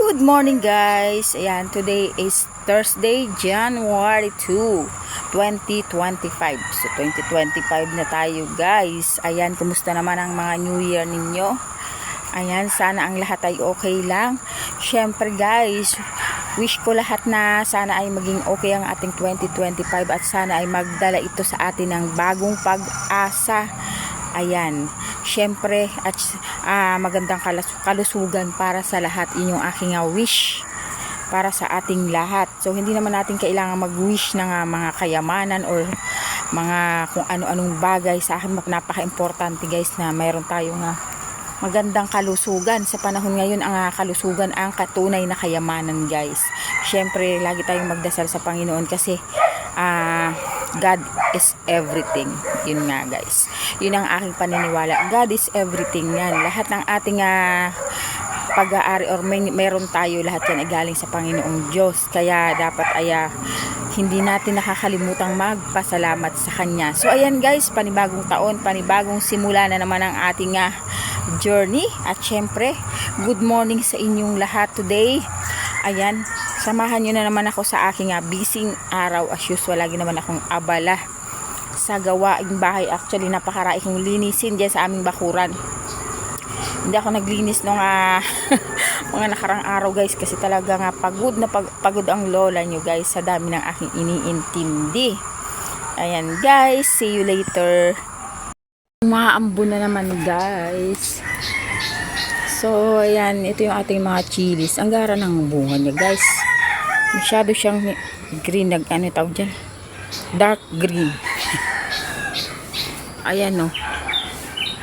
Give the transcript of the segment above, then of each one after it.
Good morning guys. Ayan, today is Thursday, January 2, 2025. So 2025 na tayo guys. Ayan, kumusta naman ang mga New Year ninyo? Ayan, sana ang lahat ay okay lang. Syempre guys, wish ko lahat na sana ay maging okay ang ating 2025 at sana ay magdala ito sa atin ng bagong pag-asa. Ayan, syempre at magandang kalusugan para sa lahat. Inyong aking wish para sa ating lahat. So hindi naman natin kailangan mag-wish ng mga kayamanan or mga kung ano-anong bagay. Sa akin napaka-importante guys na mayroon tayong magandang kalusugan. Sa panahon ngayon ang kalusugan ang katunay na kayamanan guys. Syempre lagi tayong magdasal sa Panginoon kasi God is everything. Yun nga guys, yun ang aking paniniwala. God is everything yan. Lahat ng ating pag-aari or meron tayo, lahat yan ay galing sa Panginoong Diyos. Kaya dapat ay hindi natin nakakalimutang magpasalamat sa Kanya. So ayan guys, panibagong taon, panibagong simula na naman ang ating journey. At syempre, good morning sa inyong lahat today. Ayan, samahan nyo na naman ako sa aking busy araw as usual. Lagi naman akong abala sa gawaing bahay. Actually, napakarami kong linisin dyan sa aming bakuran. Hindi ako naglinis nung mga nakarang araw guys kasi talaga pagod ang lola nyo guys sa dami ng aking iniintindi. Ayan guys, see you later. Umaambo na naman guys. So ayan, ito yung ating mga chilies. Ang gara ng bunga niya guys. Masyado siyang green, tawag dyan? Dark green. Ayan no.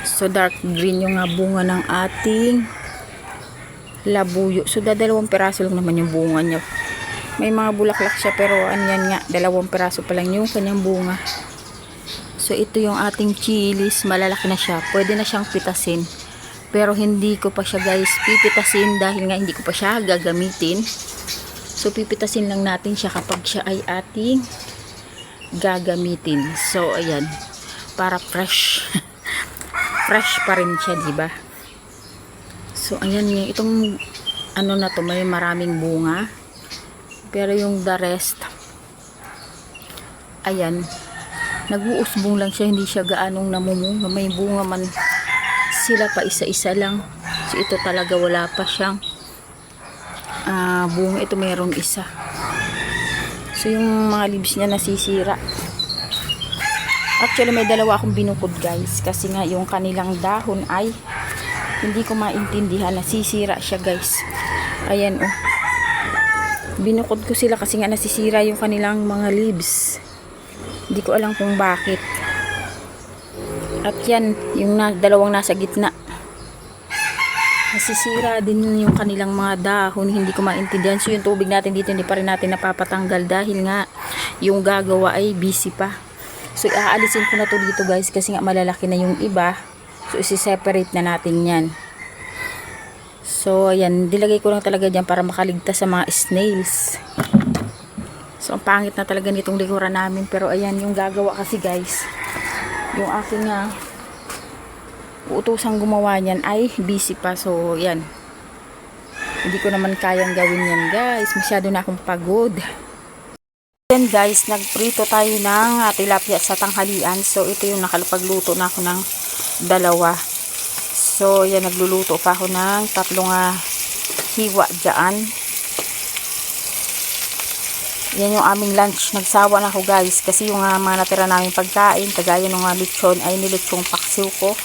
So dark green yung bunga ng ating labuyo. So dalawang piraso lang naman yung bunga niya. May mga bulaklak siya pero anyan nga, 2 piraso pa lang yung kanyang bunga. So ito yung ating chilies, malalaki na siya. Pwede na siyang pitasin. Pero hindi ko pa siya guys pipitasin dahil nga hindi ko pa siya gagamitin. So pipitasin lang natin siya kapag siya ay ating gagamitin. So ayan, para fresh. Fresh pa rin siya, di ba? So ayan, itong na to, may maraming bunga. Pero yung the rest, ayan, nag-uusbong lang siya, hindi siya gaanong namumunga. May bunga man sila pa isa-isa lang. So ito talaga wala pa siyang bunga. Ito mayroong isa. So yung mga leaves niya nasisira. Actually may 2 akong binukod guys kasi nga yung kanilang dahon ay hindi ko maintindihan, nasisira siya guys. Ayan oh. Binukod ko sila kasi nga nasisira yung kanilang mga leaves. Hindi ko alam kung bakit. At yan, yung 2 nasa gitna. Nasisira din yung kanilang mga dahon. Hindi ko maintindihan. So yung tubig natin dito hindi pa rin natin napapatanggal dahil nga yung gagawa ay busy pa. So aalisin ko na to dito guys kasi nga malalaki na yung iba. So isi-separate na natin yan. So ayan, dilagay ko lang talaga dyan para makaligtas sa mga snails. So ang pangit na talaga nitong dekora namin. Pero ayan, yung gagawa kasi guys, yung aking uutosang gumawa niyan ay busy pa. So yan, hindi ko naman kayang gawin yan guys, masyado na akong pagod. Then guys, nagprito tayo ng tilapia sa tanghalian. So ito yung nakalapagluto na ako ng 2. So yan, nagluluto pa ako ng 3 hiwa dyan. Yan yung aming lunch. Nagsawa na ako guys kasi yung mga natira namin pagkain kagaya ng lechon ay nilechong paksiw ko.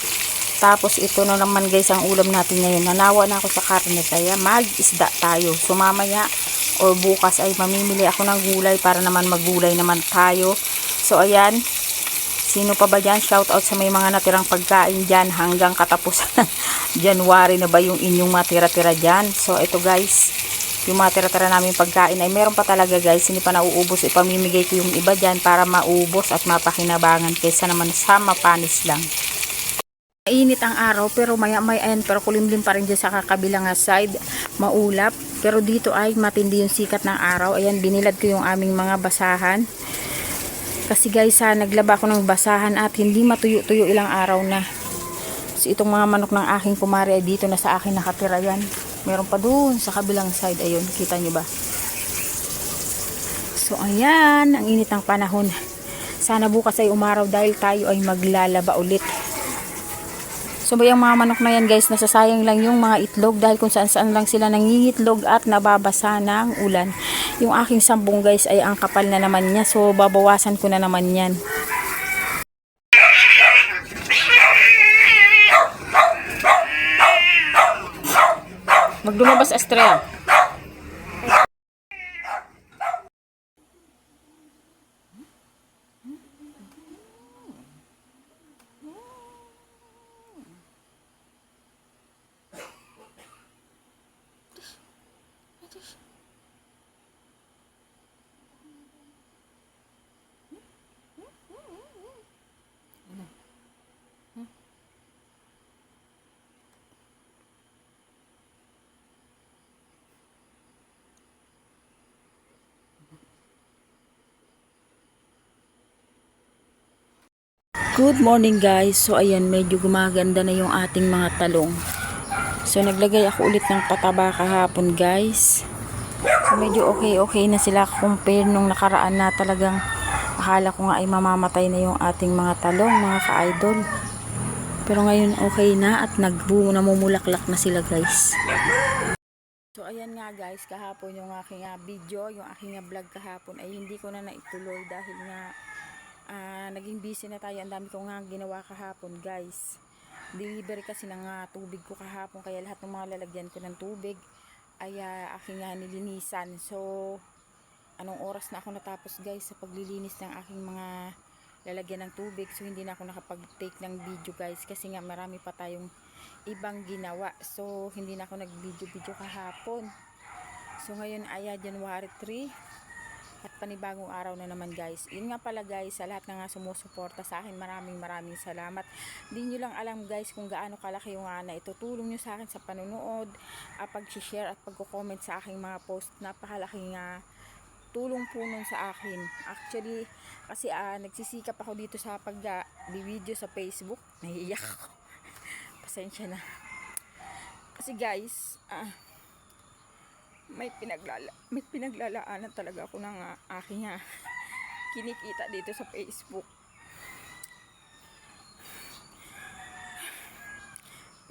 Tapos ito na naman guys ang ulam natin ngayon. Nanawa na ako sa karne kaya mag-isda tayo. So mamaya or bukas ay mamimili ako ng gulay para naman maggulay naman tayo. So ayan, sino pa ba dyan? Shout out sa may mga natirang pagkain dyan hanggang katapusan ng January na ba yung inyong matira-tira dyan. So ito guys, yung mga tira-tira namin pagkain ay meron pa talaga guys, hindi pa nauubos. Ipamimigay ko yung iba dyan para maubos at mapakinabangan kaysa naman sa mapanis lang. Mainit ang araw pero ayan, pero kulimlim pa rin dyan sa kabilang side, maulap. Pero dito ay matindi yung sikat ng araw. Ayan, binilad ko yung aming mga basahan. Kasi guys, naglaba ko ng basahan at hindi matuyo-tuyo ilang araw na. So itong mga manok ng aking kumari ay dito na sa akin nakatira yan. Meron pa dun sa kabilang side. Ayun, kita nyo ba? So, ayan. Ang init ng panahon. Sana bukas ay umaraw dahil tayo ay maglalaba ulit. So, yung mga manok na yan guys, nasasayang lang yung mga itlog dahil kung saan-saan lang sila nangingitlog at nababasa ng ulan. Yung aking sambong guys ay ang kapal na naman niya. So, babawasan ko na naman yan. Magdumabas Estrella. Good morning guys. So ayan, medyo gumaganda na yung ating mga talong. So naglagay ako ulit ng pataba kahapon guys. So medyo okay na sila compare nung nakaraan na talagang akala ko nga ay mamamatay na yung ating mga talong, mga ka-idol. Pero ngayon okay na at namumulaklak na sila guys. So ayan nga guys, kahapon yung aking video, yung aking vlog kahapon ay hindi ko na naituloy dahil nga naging busy na tayo. Ang dami ko nga ginawa kahapon guys. Delivery kasi ng tubig ko kahapon, kaya lahat ng mga lalagyan ko ng tubig ay aking nilinisan. So anong oras na ako natapos guys sa paglilinis ng aking mga lalagyan ng tubig. So hindi na ako nakapag-take ng video guys kasi nga marami pa tayong ibang ginawa. So hindi na ako nag-video kahapon. So ngayon ay January 3 at panibagong araw na naman guys. Yun nga pala guys, sa lahat na nga sumusuporta sa akin, maraming salamat. Hindi nyo lang alam guys kung gaano kalaki yung na itutulong nyo sa akin sa panunood, pag-share at pag-comment sa aking mga post. Napakalaking tulong po nun sa akin. Actually, kasi nagsisikap ako dito sa pag-video sa Facebook. Nahiiyak ako. Pasensya na. Kasi guys, may pinaglalaanan talaga ako ng aking kinikita dito sa Facebook.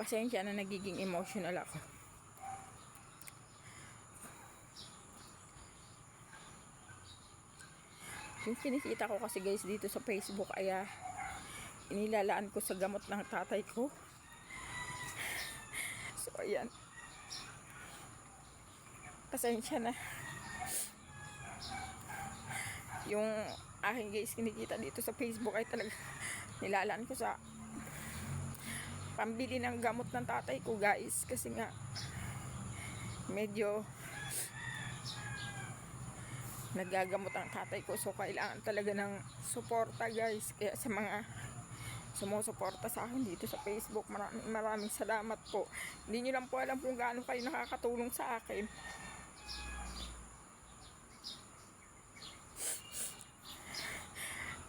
Pasensya na, nagiging emotional ako. Yung kinikita ko kasi guys dito sa Facebook ay inilalaan ko sa gamot ng tatay ko. So ayan, pasensya na. Yung aking guys kinikita dito sa Facebook ay talaga nilalaan ko sa pambili ng gamot ng tatay ko guys, kasi nga medyo nagagamot ang tatay ko, so kailangan talaga ng suporta guys. Kaya sa mga sumusuporta sa akin dito sa Facebook, maraming salamat po. Hindi nyo lang po alam kung gaano kayo nakakatulong sa akin.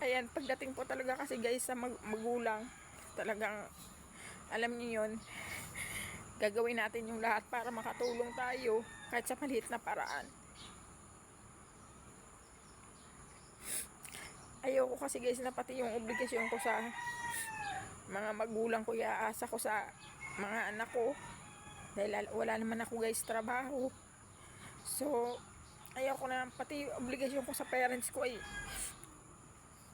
Ayan, pagdating po talaga kasi guys sa magulang, talagang alam niyo yun, gagawin natin yung lahat para makatulong tayo kahit sa maliit na paraan. Ayoko kasi guys na pati yung obligasyon ko sa mga magulang ko, iaasa ko sa mga anak ko dahil wala naman ako guys trabaho. So ayoko na pati obligasyon ko sa parents ko ay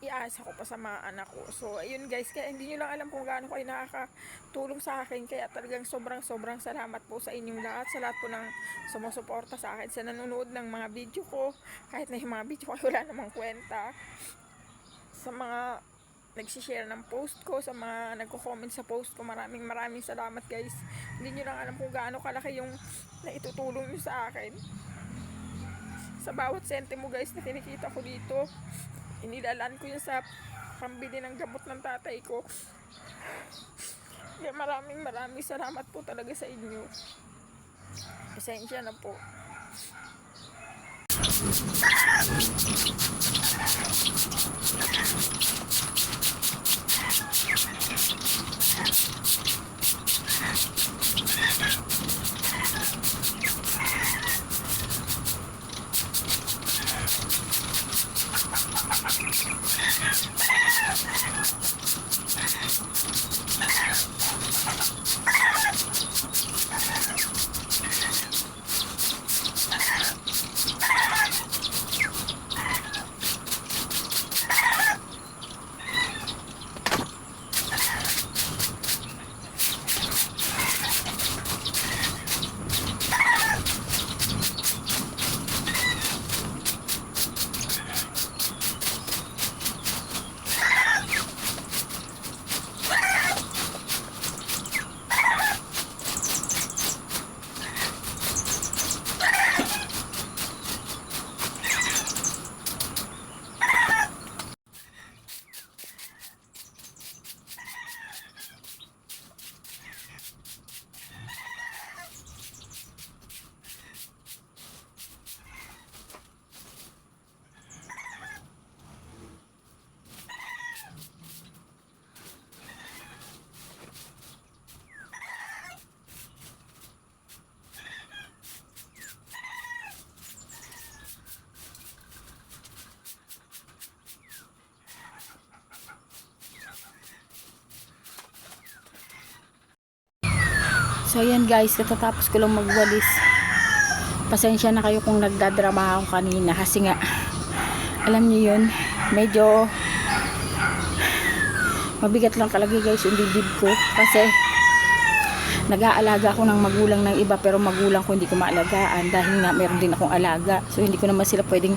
iasa ko pa sa mga anak ko. So ayun guys, kaya hindi nyo lang alam kung gaano kayo nakakatulong sa akin. Kaya talagang sobrang salamat po sa inyong lahat, sa lahat po ng sumusuporta sa akin, sa nanonood ng mga video ko, kahit na yung mga video ko wala namang kwenta, sa mga nagsishare ng post ko, sa mga nagko-comment sa post ko, maraming salamat guys. Hindi nyo lang alam kung gaano kalaki yung naitutulong nyo sa akin. Sa bawat sentimo guys na kinikita ko dito, inilalaan ko yun sa pambili ng gamot ng tatay ko. Kaya maraming salamat po talaga sa inyo. Pasensya na po. So ayan guys, katatapos ko lang magwalis. Pasensya na kayo kung nagdadrama ako kanina kasi nga alam niyo yun, medyo mabigat lang talaga guys yung dibdib ko kasi nag-aalaga ako ng magulang ng iba pero magulang ko hindi ko maalagaan dahil nga meron din akong alaga. So hindi ko naman sila pwedeng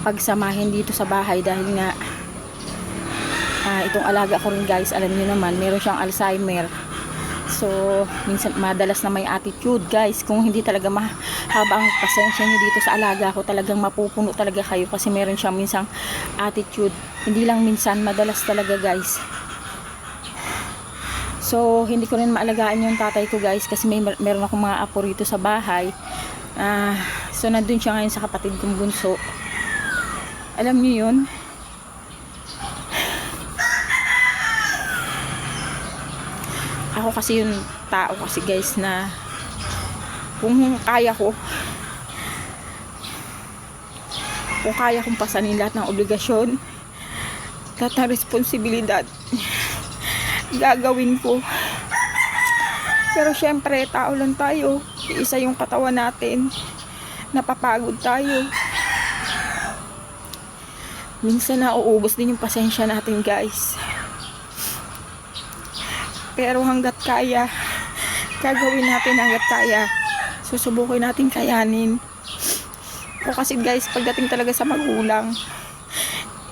pagsamahin dito sa bahay dahil nga itong alaga ko rin guys, alam niyo naman, meron siyang Alzheimer. So, minsan madalas na may attitude guys. Kung hindi talaga mahaba ang pasensya nyo dito sa alaga ko, talagang mapupuno talaga kayo kasi meron siyang minsang attitude. Hindi lang minsan, madalas talaga guys. So, hindi ko rin maalagaan yung tatay ko guys kasi meron akong mga apo rito sa bahay. So, nandun siya ngayon sa kapatid kong bunso. Alam niyo yun? Ako kasi yung tao kasi guys na kung kaya kong pasanin lahat ng obligasyon, lahat ng responsibilidad, gagawin ko. Pero syempre, tao lang tayo, isa yung katawan natin, napapagod tayo. Minsan nauubos din yung pasensya natin guys. Pero hanggat kaya, gagawin natin hanggat kaya. Susubukin natin kayanin. O kasi guys, pagdating talaga sa magulang,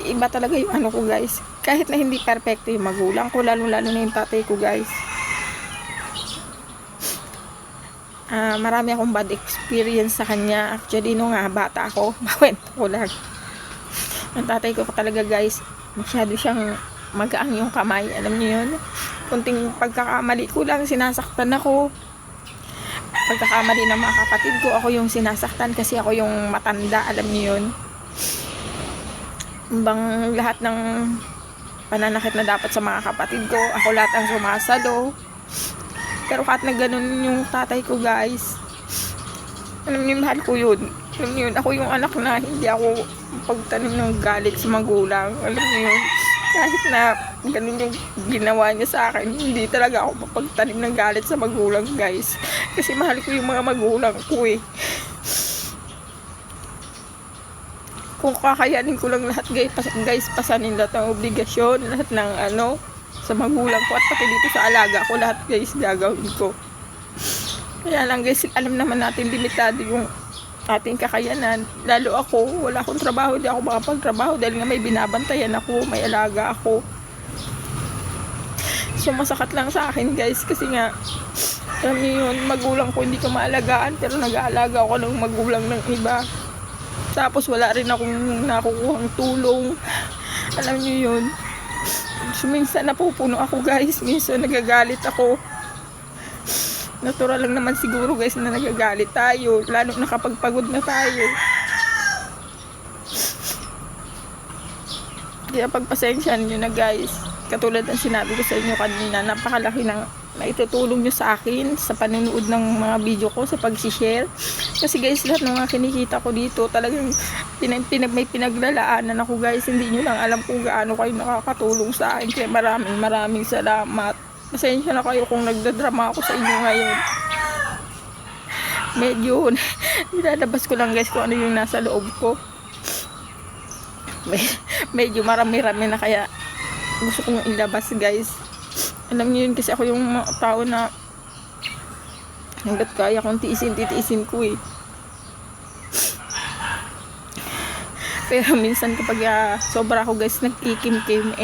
iba talaga yung ano ko guys. Kahit na hindi perfecto yung magulang ko, lalo na yung tatay ko guys. Marami akong bad experience sa kanya. Actually, nung bata ako, bawento ko lang. Ang tatay ko talaga guys, masyado siyang magaang yung kamay. Alam niyo yun? Kunting pagkakamali ko lang, sinasaktan ako. Pagkakamali ng mga kapatid ko, ako yung sinasaktan kasi ako yung matanda. Alam niyo yun? Bang lahat ng pananakit na dapat sa mga kapatid ko, ako lahat ang sumasalo. Pero kahit na ganun yung tatay ko guys, alam niyo, mahal ko yun. Alam niyo yun, ako yung anak na hindi ako pagtanim ng galit sa magulang. Alam niyo yun? Kahit na ganun yung ginawa niya sa akin, hindi talaga ako mapagtanim ng galit sa magulang guys. Kasi mahal ko yung mga magulang ko eh. Kung kakayanin ko lang lahat guys, pasanin lahat ng obligasyon, lahat ng sa magulang ko at pati dito sa alaga ko, lahat guys gagawin ko. Kaya lang guys, alam naman natin limitado yung ating kakayanan. Lalo ako, wala akong trabaho, hindi ako makapagtrabaho dahil nga may binabantayan ako, may alaga ako. So masakit lang sa akin guys kasi nga alam niyo yun, magulang ko hindi ko maalagaan pero nag-aalaga ako ng magulang ng iba. Tapos wala rin akong nakukuhang tulong. Alam niyo yun. So minsan napupuno ako guys, minsan nagagalit ako. Natural lang naman siguro guys na nagagalit tayo, lalo na kapag pagod na tayo. Kaya pagpasensyahan nyo na guys. Katulad ng sinabi ko sa inyo kanina, napakalaki ng naitutulong nyo sa akin sa panonood ng mga video ko, sa pag-share. Kasi guys, lahat ng mga kinikita ko dito, talagang may pinaglalaanan ako guys. Hindi nyo lang alam kung gaano kayo nakakatulong sa akin. Kaya maraming salamat. Pasensya na kayo kung nagdadrama ako sa inyo ngayon. Medyo nilalabas ko lang guys kung ano yung nasa loob ko. Medyo marami-rami na kaya gusto kong ilabas guys. Alam niyo yun kasi ako yung tao na hanggat kaya kong titiisin ko eh. Pero minsan kapag sobra ako guys nagkikim-kim,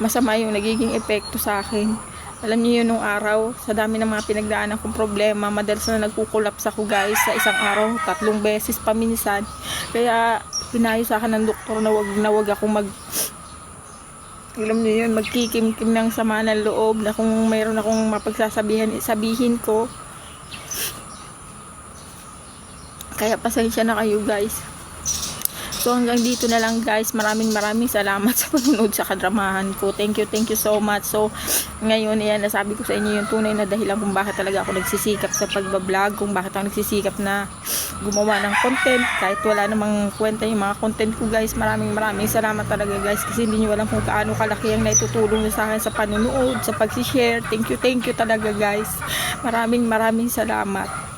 masama yung nagiging epekto sa akin. Alam niyo yun nung araw, sa dami ng mga pinagdaanan kong problema, madalas na nagkukulaps ako guys sa isang araw, 3 beses pa minsan. Kaya pinayo sa akin ng doktor na wag ako alam niyo yun, magkikim-kim ng sama ng loob, na kung mayroon akong sabihin ko. Kaya pasensya na kayo guys. So hanggang dito na lang guys. Maraming salamat sa panonood sa kadramahan ko. Thank you so much. So ngayon yan, nasabi ko sa inyo yung tunay na dahilan kung bakit talaga ako nagsisikap sa pagbablog, kung bakit ako nagsisikap na gumawa ng content kahit wala namang kwenta yung mga content ko guys. Maraming salamat talaga guys, kasi hindi nyo alam kung kaano kalaki ang naitutulong sa akin sa panonood, sa pag-share. Thank you talaga guys. Maraming salamat.